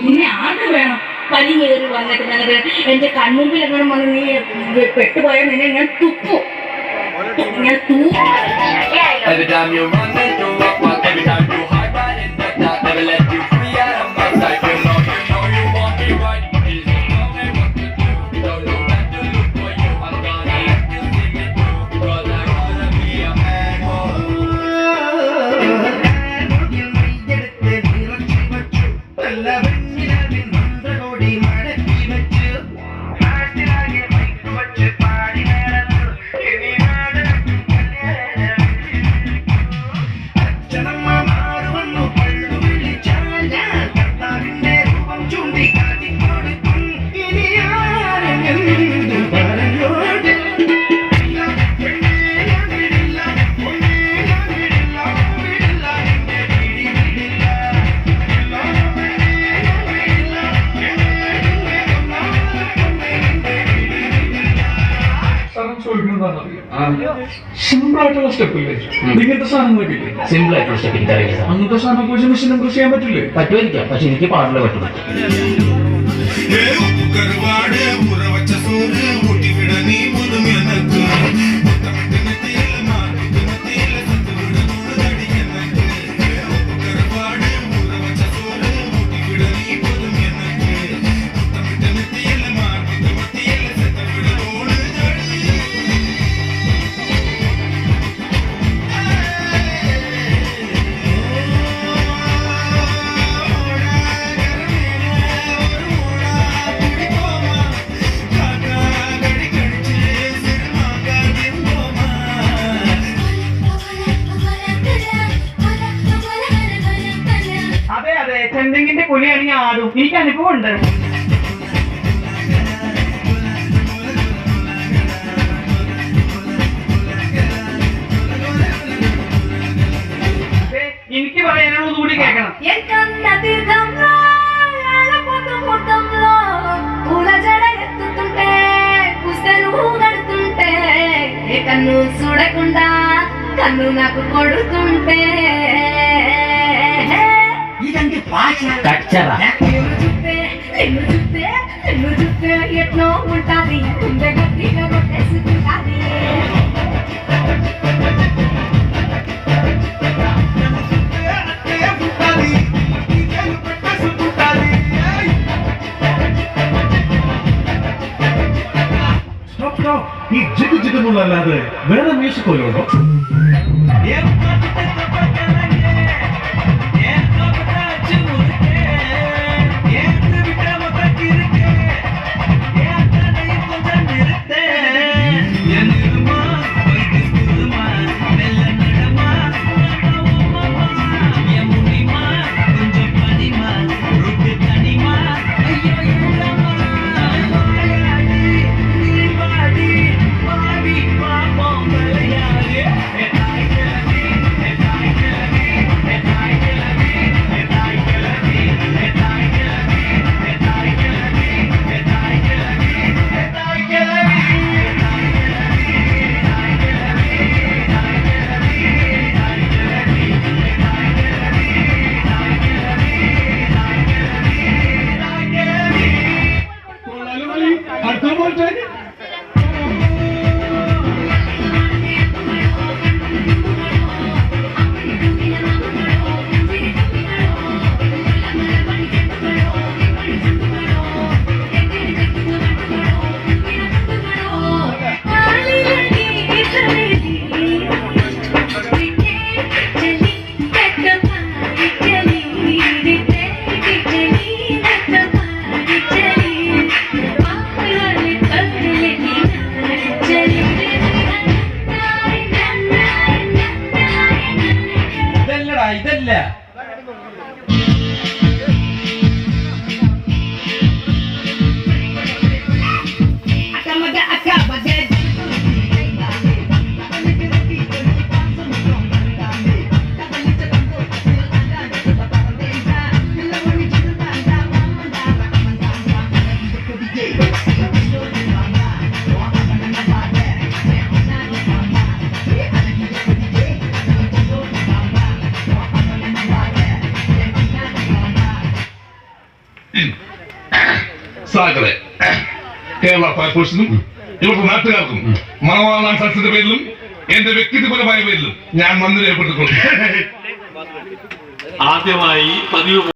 നിന്നെ ആർക്ക് വേണം? വലിഞ്ഞേറി വന്നിട്ട് നിനക്ക് എന്റെ കൺമുമ്പിൽ എങ്ങനെ വന്ന് നീ പെട്ടുപോയാൽ നിന്നെ ഞാൻ തുപ്പു. ഞാൻ Every time you run into a walk, every time you hide right in the dark, never let you free out of my sight. You know you want me right. Please tell me what to do. Don't know where to look for you. I'm gonna let you see me through. 'Cause I wanna be a man. Simple ആയിട്ടുള്ള step ഇല്ലേ? ഇങ്ങനത്തെ സാധനങ്ങളൊക്കെ ഇല്ലേ? Simple ആയിട്ടുള്ള step എനിക്കറിയില്ല. അങ്ങനത്തെ സാധനം ഉപയോഗിച്ച് മെഷീനും കൃഷി ചെയ്യാൻ പറ്റില്ലേ? പറ്റുമായിരിക്കാം, പക്ഷെ എനിക്ക് പാടില്ല പറ്റില്ല. ചെന്തെങ്ങിന്റെ കുലിയാണെങ്കിൽ ആടും. എനിക്ക് അനുഭവം ഉണ്ട്. എനിക്ക് പറയാനുള്ളത് കൂടി కేക്കണം. కన్ను చూడకుండా కన్ను నాకు కొడుతుంటే ఇదండి భాష కచ్చరా నిన్ను చూస్తే ఎట్నో ఉంటాది గుండె గట్టిగా కొట్టేసుకుంటాది. ഈ ജിഗ് ജിഗെന്നുള്ളല്ലാതെ വേറെ മ്യൂസിക് വല്ലതും ഉണ്ടോ? സാഗറെ കേരള ഫയർഫോഴ്സിനും ഇവിടുത്തെ നാട്ടുകാർക്കും മണവാളാൻ സദസ്സിന്റെ പേരിലും എന്റെ വ്യക്തിപരമായ പേരിലും ഞാൻ നന്ദി രേഖപ്പെടുത്തിക്കൊള്ളു. ആദ്യമായി പതിവ്